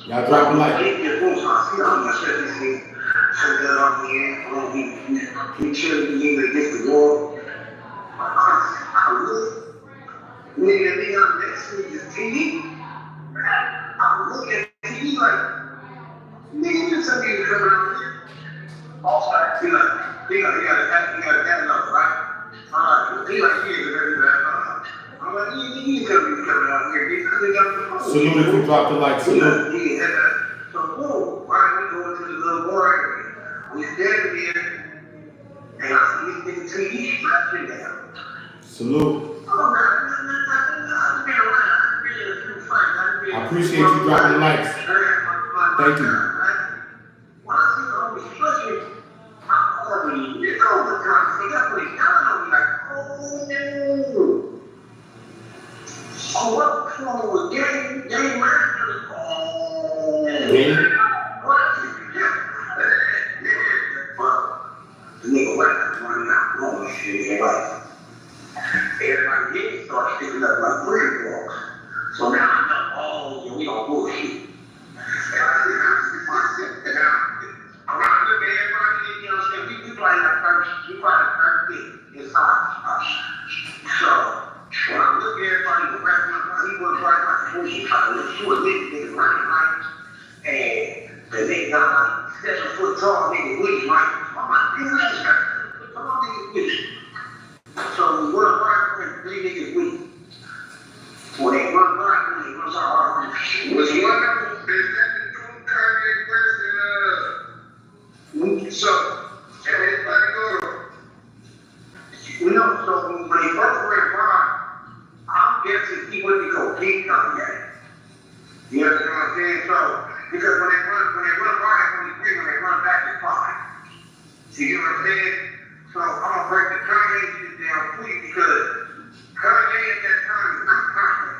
Y'all drop a like. We chilling against the wall. Nigga, I'm next to this TV. I'm looking at TV like, nigga, you tell me to come around here. Also, he got a catalog, right? He like, I'm like, you tell me to come out here. Salute if you drop the like. Salute. So, whoa, right, we go into the little bar. We standing there, and I see this nigga TV stretching down. Salute. I appreciate you dropping the likes. Thank you. When I see the homie stretching, I'm calling you. It's over time. See, that's what he's telling on me. Like, oh, what's wrong with game masters? The nigga Wack running out long shit. Everybody here starts sticking up like bread balls. So now I know, we don't bullshit. And I see myself. And I look at everybody, you know what I'm saying? We play like 30 inside. So, when I look at everybody, the rest of my he was right like a bullshit trying to look through a nigga running right. And the nigga got like 7 foot tall nigga with him, right? I'm like, come on, nigga with you. So we run by and 3 niggas with him. When they run by, they run so hard. Was one of them, is that the dude Kanye West and so, tell everybody go. You know, so when they first ran by, I'm guessing he went to go beat Kanye. You understand what I'm saying? So, because when they run by, it's only 3, when they run back, it's 5. You get what I'm saying? So I'm gonna break the Kanye shit down for you because Kanye at that time is not Kanye.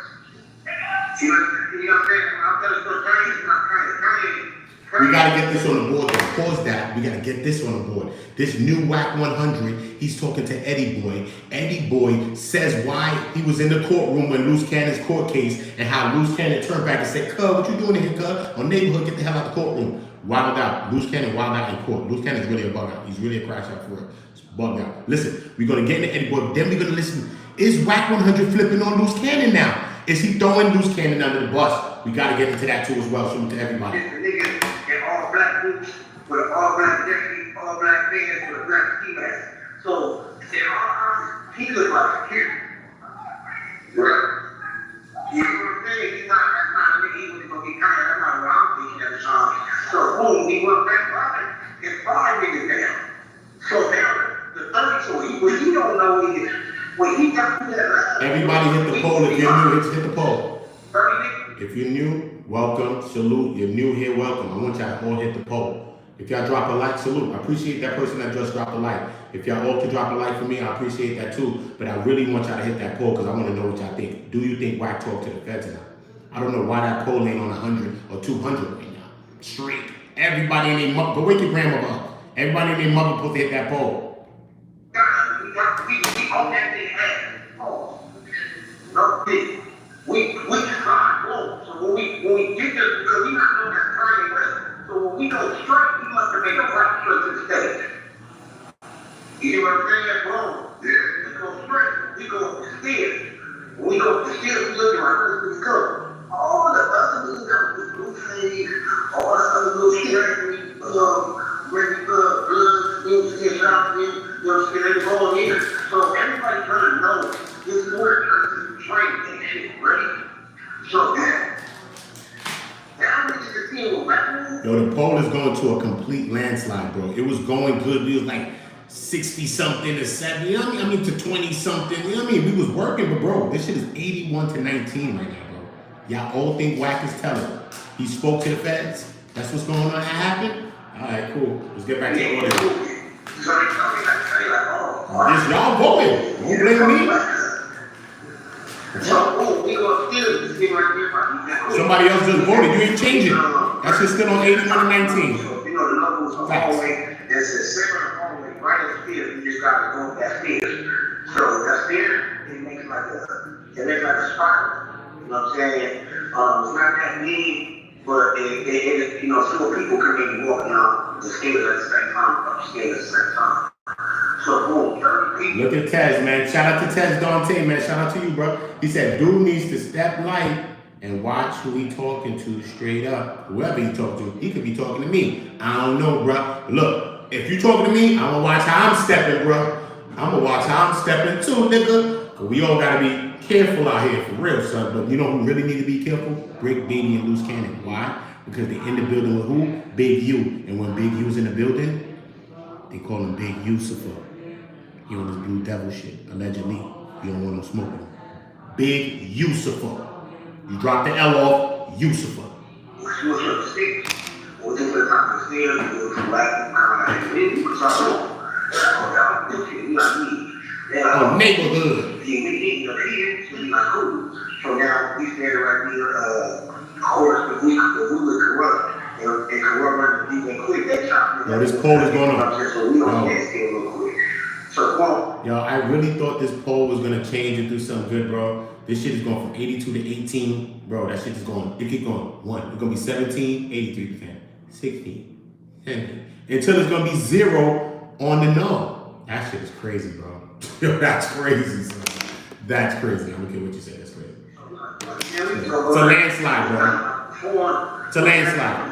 You know what I'm saying? I'm telling you, Kanye is not Kanye. We gotta get this on the board. Pause that. We gotta get this on the board. This new Wack 100, he's talking to Eddie Boy. Eddie Boy says why he was in the courtroom when Loose Cannon's court case and how Loose Cannon turned back and said, "Cuz, what you doing in here, cuz? On neighborhood, get the hell out of the courtroom." Wild out. Loose Cannon wild out in court. Loose Cannon's really a bug out. He's really a crash out for real. It's bug out. Listen, we're gonna get into Eddie Boy, then we're gonna listen. Is Wack 100 flipping on Loose Cannon now? Is he throwing Loose Cannon under the bus? We gotta get into that too as well. Salute to everybody. It's a nigga in all black boots with an all black jacket, all black pants with a black ski mask. So in all honesty, he look like a kid. Right? You know what I'm saying? He's not, that's not a nigga, he was gonna be kind of, that's not what I'm thinking at the time. So boom, he went back right and 5 niggas down. So now the 30, so what he don't know is, when he got to that last, Everybody hit the poll if you're new. Hit the poll. 30 niggas. If you're new, welcome. Salute. You're new here, welcome. I want y'all to all hit the poll. If y'all drop a like, salute. I appreciate that person that just dropped a like. If y'all all can drop a like for me, I appreciate that too. But I really want y'all to hit that poll because I want to know what y'all think. Do you think Wack talked to the feds or not? I don't know why that poll ain't on 100 or 200 right now. Straight. Everybody in their mother, go wake your grandmother up. Everybody in their mother supposed to hit that poll. We on that thing ass. Oh, no big. We try low. So when we get this, because we not doing that Kanye West. So when we go straight, we must have made a right straight to the stage. You know what I'm saying, bro? Yeah. We go straight. We go up the stairs. When we go up the stairs, we looking like where's this go? All the other little guys with blue face, all the other little shit, maybe blood, skin shots, you know what I'm saying, they go in. So everybody trying to know this is where it turns to train and shit, right? So now we just see what Wack. Yo, the poll is going to a complete landslide, bro. It was going good. We was like 60 something to 70. You know what I mean? To 20 something. You know what I mean? We was working, but bro, this shit is 81 to 19 right now, bro. Y'all all think Wack is telling. He spoke to the feds. That's what's going on. That happened. All right, cool. Let's get back to the order. So they tell me like, oh. This y'all voting. Don't blame me. So we gonna steal this thing right here. Somebody else just voted. You ain't changing. That shit's still on 81 to 19. So, you know, the number was a hallway. It says 7 hallway right upstairs. You just gotta go up that stairs. So that stairs, it makes like a spiral. You know what I'm saying? It's not that big, but it you know, so people can maybe walk down the stairs at the same time, upstairs at the same time. So boom, 30 people. Look at Tez, man. Shout out to Tez Dante, man. Shout out to you, bro. He said, dude needs to step light and watch who he talking to straight up. Whoever he talking to, he could be talking to me. I don't know, bro. Look, if you talking to me, I'm gonna watch how I'm stepping, bro. I'm gonna watch how I'm stepping too, nigga. We all gotta be careful out here, for real, son. But you know who really need to be careful? Brick, Baby, and Loose Cannon. Why? Because they in the building with who? Big U. And when Big U's in the building, they call him Big Yusufa. He on this Blue Devil shit, allegedly. You don't want no smoking. Big Yusufa. You drop the L off, Yusufa. Oh, neighborhood. So now we stand right here, of course, if we would corrupt and corrupt and quit that shop. Yo, this poll is going on. So we don't stand still real quick. So, yo, I really thought this poll was gonna change and do something good, bro. This shit is going from 82 to 18. Bro, that shit is going, it keep going. One, it's gonna be 17, 83%, 16, 10, until it's gonna be 0 on the no. That shit is crazy, bro. Yo, that's crazy, son. That's crazy. I don't care what you say, that's crazy. It's a landslide, bro. It's a landslide.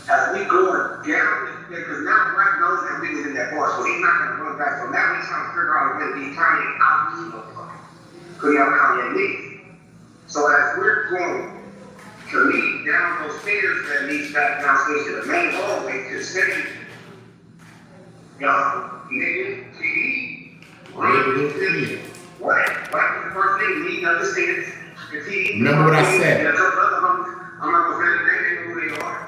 As we going down, because now Wack knows that we was in that bar, so he's not going to run back. So now he's trying to figure out a way to be Kanye out of the motherfucker. Because you have Kanye leave. So as we're going to lead down those stairs that leads back downstairs to the main hallway to the stage, y'all, nigga, TV, what? Wack was the first thing leading up the stairs. Remember what I said. I'm not going to say anything who they are.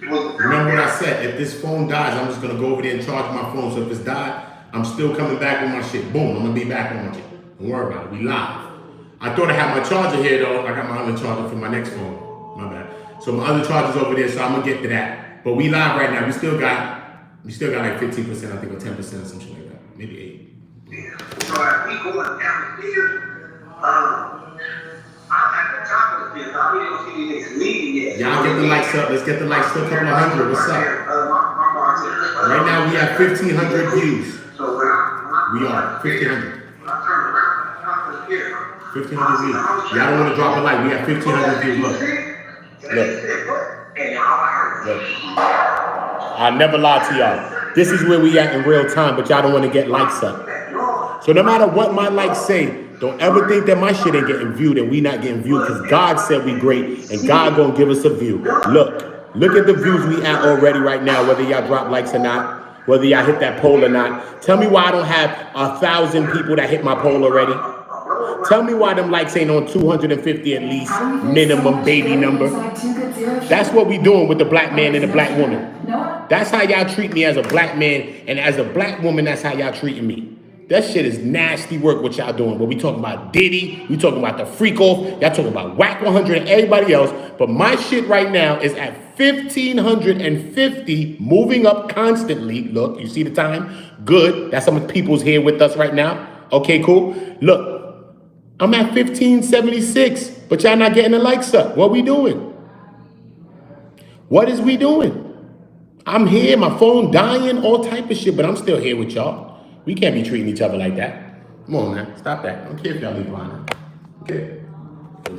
Remember what I said, if this phone dies, I'm just gonna go over there and charge my phone. So if it's died, I'm still coming back with my shit. Boom, I'm gonna be back on my shit. Don't worry about it, we live. I thought I had my charger here though. I got my other charger for my next phone. My bad. So my other charger's over there, so I'm gonna get to that. But we live right now. We still got like 15%, I think, or 10% or something like that. Maybe 8. Yeah. So as we going down the stairs, I'm at the top of the stairs. I really don't see these niggas leaving yet. Y'all get the likes up. Let's get the likes to a couple of hundred. What's up? Right now we have 1,500 views. So when we are 1,500. I turn around, 1,500 views. Y'all don't want to drop a like. We have 1,500 views. Look. I never lie to y'all. This is where we at in real time, but y'all don't want to get likes up. So no matter what my likes say, don't ever think that my shit ain't getting viewed and we not getting viewed, because God said we great and God gonna give us a view. Look at the views we at already right now, whether y'all drop likes or not, whether y'all hit that poll or not. Tell me why I don't have 1,000 people that hit my poll already. Tell me why them likes ain't on 250 at least, minimum baby number. That's what we doing with the black man and the black woman. That's how y'all treat me as a black man, and as a black woman, that's how y'all treating me. That shit is nasty work what y'all doing. But we talking about Diddy, we talking about the freak off, y'all talking about Wack 100 and everybody else. But my shit right now is at 1,550, moving up constantly. Look, you see the time? Good. That's how much people's here with us right now. Okay, cool. Look, I'm at 1,576, but y'all not getting the likes up. What we doing? What is we doing? I'm here, my phone dying, all type of shit, but I'm still here with y'all. We can't be treating each other like that. Come on, man. Stop that. I don't care if y'all leave behind. Okay.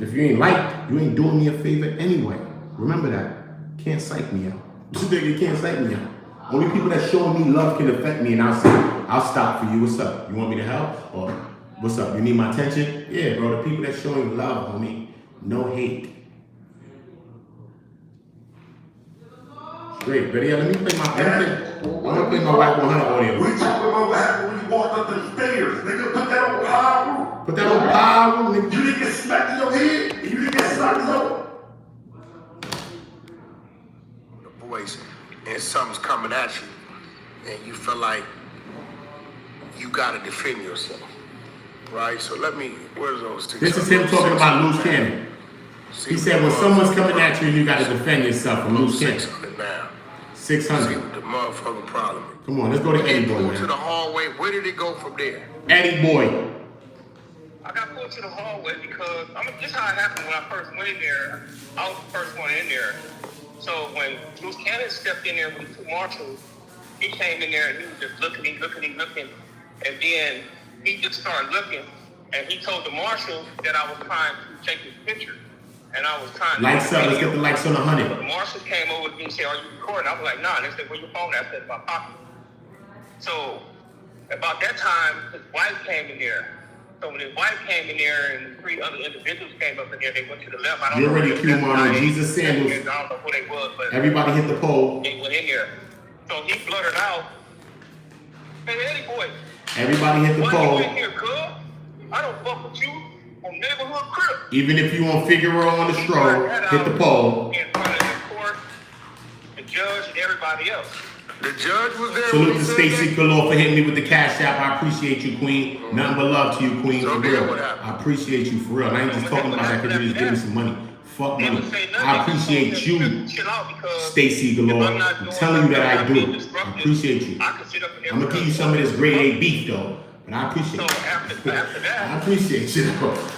If you ain't liked, you ain't doing me a favor anyway. Remember that. Can't psych me out. You can't psych me out. Only people that showing me love can affect me, and I'll say, I'll stop for you. What's up? You want me to help? Or what's up? You need my attention? Yeah, bro. The people that showing love, homie. No hate. Great, but yeah, let me play my Wack 100 audio. We talking about what happened when you walked up the stairs. Nigga, put that on power. Put that on power, nigga. You didn't get smacked in your head, and you didn't get smacked in your The voice, and something's coming at you, and you feel like you gotta defend yourself, right? So where's those two? This is him talking about loose cannon. He said when someone's coming at you, you gotta defend yourself from loose cannon. 600. The motherfucking problem. Come on, let's go to Eddie Boy, pulled to the man. hallway. Where did it go from there? Eddie Boy. I got pulled to the hallway because this is how it happened when I first went in there. I was the first one in there. So when Bruce Cannon stepped in there with the two marshals, he came in there and he was just looking, and then he just started looking, and he told the marshal that I was trying to take his picture. And I was trying to... Lights up, let's get the likes on 100. The marshal came over to me and said, are you recording? I was like, nah. And they said, where your phone at? I said, in my pocket. So, about that time, his wife came in there. So when his wife came in there and 3 other individuals came up in there, they went to the left. I don't know. You're already cue on Jesus Sandals. I don't know who they was, but... Everybody hit the pole. They went in there. So he blurted out, hey, Eddie Boy. Everybody hit the pole. Why you in here, cuz? I don't fuck with you. Neighborhood crib. Even if you on Figueroa on the stroll, hit the pole. In front of the court, the judge, and everybody else. The judge was there. Salute to Stacy Galore for hitting me with the cash app. I appreciate you, Queen. Nothing but love to you, Queen. So for real. I appreciate you for real. I ain't just talking about that because you just give me some money. Fuck money. I appreciate you, Stacy Galore. I'm telling you that I do. I appreciate you. I'm gonna give you some of this grade A beef though. And I appreciate it. So after that, I appreciate you.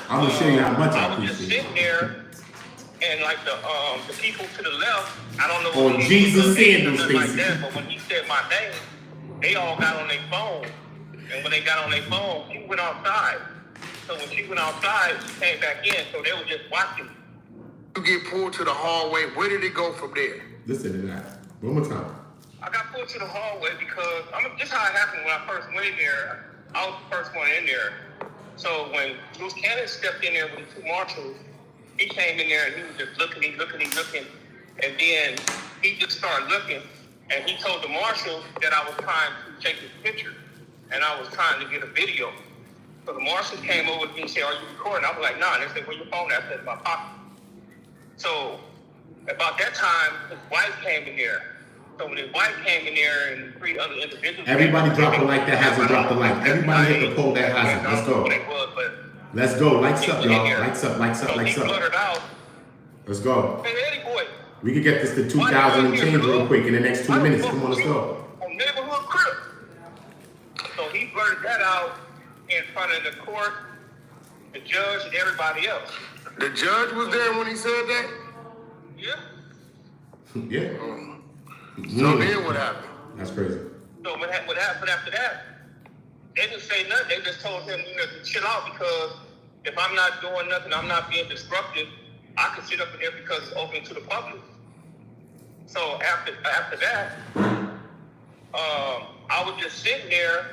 I'm gonna show you how much I appreciate. I was just sitting there, and like the people to the left, I don't know. Oh, Jesus Sandals, like that, but when he said my name, they all got on their phone, and when they got on their phone, she went outside. So when she went outside, she came back in. So they were just watching. You get pulled to the hallway. Where did it go from there? Listen to that one more time. I got pulled to the hallway because this is how it happened when I first went in there. I was the first one in there. So when Bruce Cannon stepped in there with the two marshals, he came in there and he was just looking, and then he just started looking, and he told the marshal that I was trying to take his picture, and I was trying to get a video. So the marshal came over to me and said, are you recording? I was like, nah. And they said, where your phone at? I said, in my pocket. So about that time, his wife came in there. So when his wife came in there and 3 other individuals... Everybody drop a like that hasn't dropped a like. Everybody hit the poll that hasn't. Let's go. Let's go. Likes up, y'all. Likes up. Let's go. Hey, Eddie Boy. We could get this to 2,000 and change real quick in the next 2 minutes. Come on, let's go. On neighborhood crib. So he blurted that out in front of the court, the judge, and everybody else. The judge was there when he said that? Yeah. Yeah. So then what happened? That's crazy. So what happened after that? They didn't say nothing. They just told him, to chill out because If I'm not doing nothing, I'm not being disruptive, I can sit up in there because it's open to the public. So after that, I was just sitting there,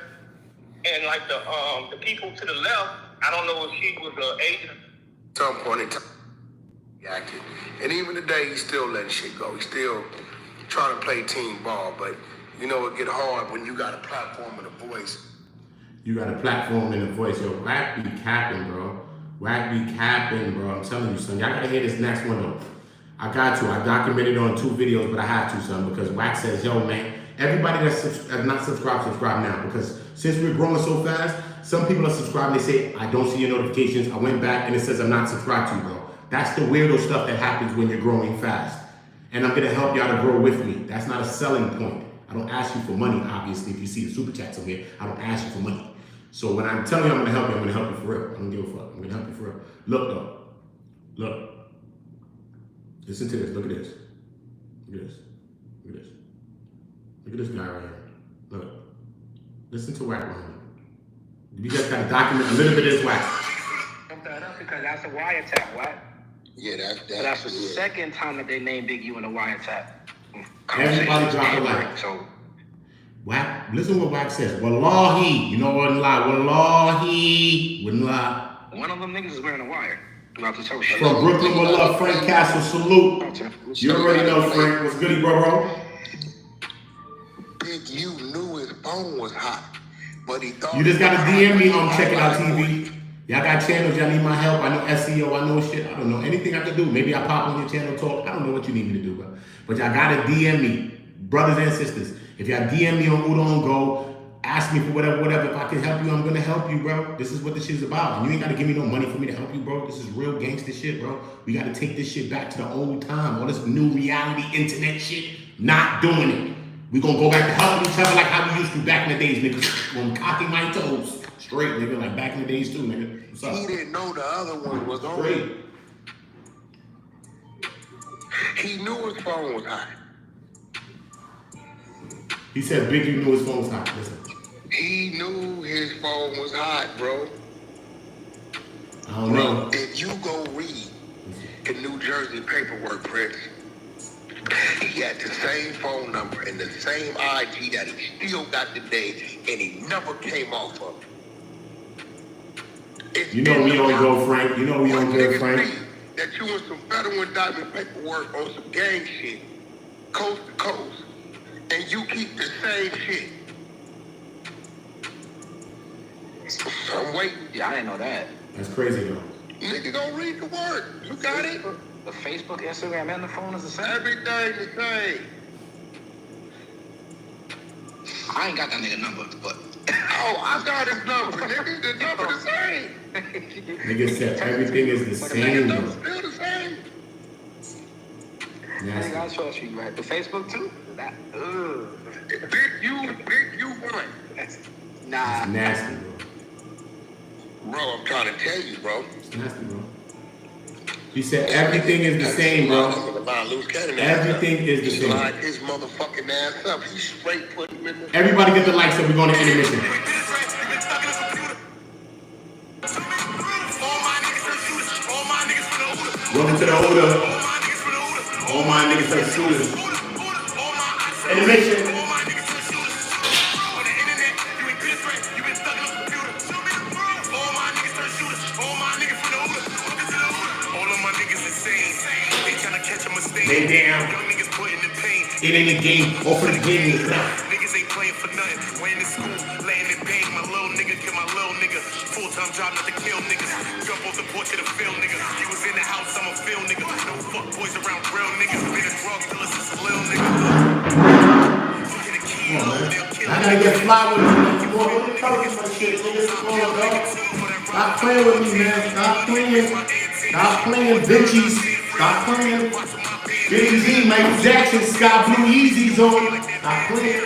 and like the people to the left, I don't know if she was an agent. Some point in time, active. And even today, he's still letting shit go. He's still trying to play team ball, but you know it get hard when you got a platform and a voice. You got a platform and a voice. Yo, Wack be capping, bro. Wack be capping, bro. I'm telling you, son. Y'all gotta hear this next one, though. I got to. I documented on 2 videos, but I have to, son, because Wack says, yo, man, everybody that's not subscribed, subscribe now. Because since we're growing so fast, some people are subscribed, they say, I don't see your notifications. I went back and it says I'm not subscribed to you, bro. That's the weirdo stuff that happens when you're growing fast. And I'm gonna help y'all to grow with me. That's not a selling point. I don't ask you for money, obviously. If you see the super chats over here, I don't ask you for money. So when I'm telling you I'm gonna help you, I'm gonna help you for real. I don't give a fuck. I'm gonna help you for real. Look though. Look. Listen to this. Look at this. Look at this. Look at this. Look at this guy right here. Look. Listen to Wack behind you. You just gotta document a little bit of this Wack. Pump that up because that's a wiretap, Wack. Yeah, that's the second time that they named Big U in a wiretap. Everybody drop a like. So Wack, listen to what Wack says. Wallahi, you know what? Wouldn't lie. Wallahi, wouldn't lie. One of them niggas is wearing a wire. About to tell shit. From Brooklyn, with love, Frank Castle, salute. You already know, Frank. What's goody, bro? Big U knew his phone was hot, but he thought you just gotta DM me on Checking Out TV. Y'all got channels, y'all need my help. I know SEO, I know shit. I don't know anything I can do. Maybe I pop on your channel, talk. I don't know what you need me to do, bro. But y'all gotta DM me, brothers and sisters. If y'all DM me on OOTAONGO, ask me for whatever. If I can help you, I'm gonna help you, bro. This is what this shit's about. And you ain't gotta give me no money for me to help you, bro. This is real gangster shit, bro. We gotta take this shit back to the old time. All this new reality internet shit, not doing it. We gonna go back to helping each other like how we used to back in the days, nigga. I'm cocking my toes. Straight, nigga, like back in the days too, nigga. What's up? He didn't know the other one was on. Straight. He knew his phone was hot. He said Big U knew his phone was hot. Listen. He knew his phone was hot, bro. I don't know. If you go read the New Jersey paperwork, Prince, he had the same phone number and the same ID that he still got today, and he never came off of. You know we don't go, Frank. You know we don't go, Frank. That you in some federal indictment paperwork on some gang shit, coast to coast, and you keep the same shit. I'm waiting. Yeah, I didn't know that. That's crazy, though. Nigga, go read the word. You got it? The Facebook, Instagram, and the phone is the same? Everything the same. I ain't got that nigga number, but... Oh, I got his number, nigga. The number the same. Nigga said everything is the same, bro. Still the same. Nasty. I trust you, right? The Facebook, too? That, Big U one. Nah. It's nasty, bro. Bro, I'm trying to tell you, bro. It's nasty, bro. He said everything is the same, bro. Everything is the same. He lined his motherfucking ass up. He straight put him in the... Everybody get the likes up. We're going to intermission. Welcome to the OOTA. All my niggas are shooters. Intermission. They damn. It ain't a game. Or for the game. Niggas ain't playing for nothing. Went in school, laying in bang. My little nigga kill my little nigga. Full-time job not to kill niggas. Jump off the porch to the field nigga. You was in the house, I'm a field nigga. No fuck boys around real niggas. Been a drug dealer since a little nigga. I gotta get fly with me. Boy, what the fuck is my shit? Stop playing with me, man. Stop playing. Stop playing, bitches. Stop playing. Big Z, Michael Jackson, Sky Blue Yeezys on. Stop playing.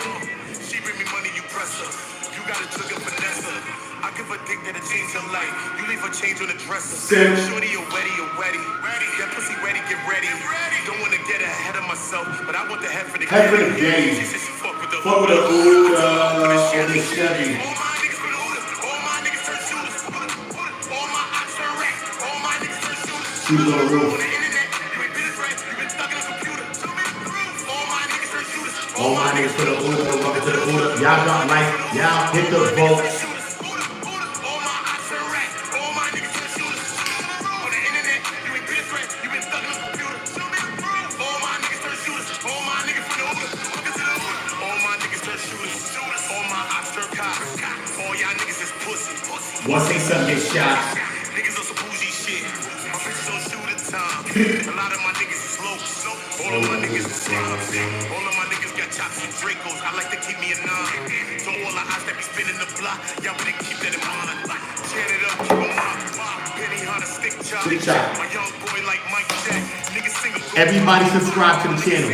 She bring me money, you press her. You got a trigger finesse her. I give a dick that'll change her life. You leave her change on the dresser. Shorty, you're wetty, you're wetty. That pussy ready, get ready. Don't wanna get ahead of myself, but I want the head for the head for the game. She said she fuck with the OOTA on the Chevy. All my niggas turn shooters. All my ops turn She was on the roof. All my niggas for the OOTA, welcome to the OOTA. Y'all got like, y'all hit the votes. Once they suck get shot. Niggas on some bougie shit. My bitch don't shoot at time. A lot of my niggas is slow. All of my niggas is slow. All of my niggas got chops and Dracos. I like to keep me a nine. So all the eyes that be spinning the block, y'all better keep that in mind. Chat it up, keep 'em up. Penny Hunter, stick chop. My young boy like Mike Jack. Niggas single. Everybody subscribe to the channel.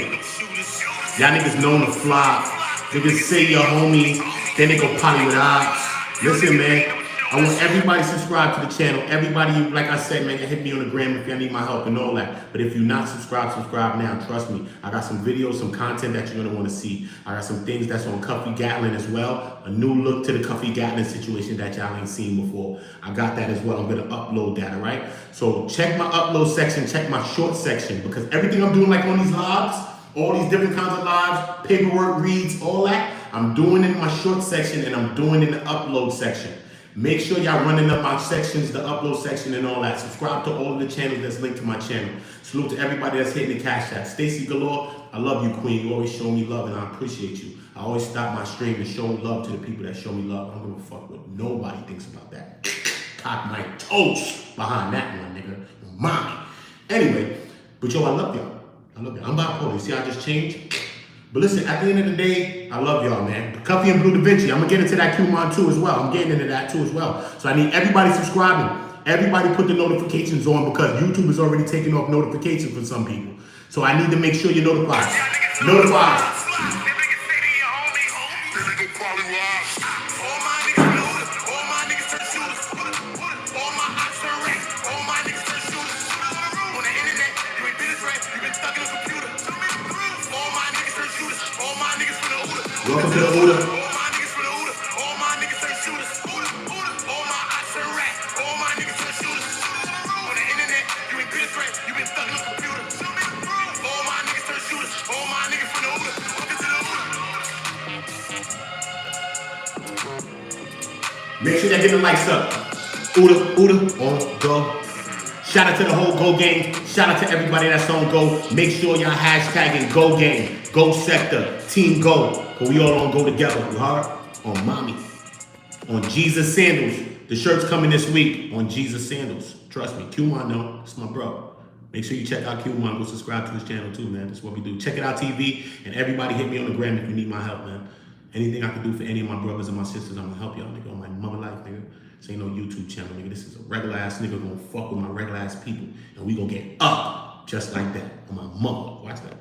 Y'all niggas known to flop. Niggas say your homie, then they go potty with ops. Listen, man. I want everybody subscribe to the channel. Everybody, like I said, man, hit me on the gram if you need my help and all that. But if you're not subscribed, subscribe now. Trust me. I got some videos, some content that you're going to want to see. I got some things that's on Cuffy Gatlin as well. A new look to the Cuffy Gatlin situation that y'all ain't seen before. I got that as well. I'm going to upload that, all right? So check my upload section. Check my short section. Because everything I'm doing like on these lives, all these different kinds of lives, paperwork, reads, all that, I'm doing in my short section and I'm doing in the upload section. Make sure y'all running up my sections, the upload section and all that. Subscribe to all of the channels that's linked to my channel. Salute to everybody that's hitting the cash app. Stacy Galore, I love you, Queen. You always show me love and I appreciate you. I always stop my stream to show love to the people that show me love. I don't give a fuck what nobody thinks about that. Cock my toes behind that one, nigga. Mommy. Anyway, but yo, I love y'all. I love y'all. I'm bipolar. You see I just changed? But listen, at the end of the day, I love y'all, man. Cuffy and Blue Da Vinci, I'm gonna get into that Q-Mon too as well. I'm getting into that too as well. So I need everybody subscribing. Everybody put the notifications on because YouTube is already taking off notifications for some people. So I need to make sure you're notified. Notified. Welcome to the OOTA. Make sure y'all get the likes up. OOTA on go. Shout out to the whole Go Gang. Shout out to everybody that's on Go. Make sure y'all hashtagging Go Gang, Go Sector, Team Go. But we all on Go together, you heard? On Mommy. On Jesus Sandals. The shirt's coming this week on Jesus Sandals. Trust me, Q-Mon, no, it's my bro. Make sure you check out Q-Mon. Go subscribe to his channel too, man. That's what we do. Check it out TV. And everybody hit me on the gram if you need my help, man. Anything I can do for any of my brothers and my sisters, I'm gonna help y'all, nigga, on my mother life, nigga. This ain't no YouTube channel, nigga. This is a regular ass nigga gonna fuck with my regular ass people. And we gonna get up just like that on my mother. Watch that.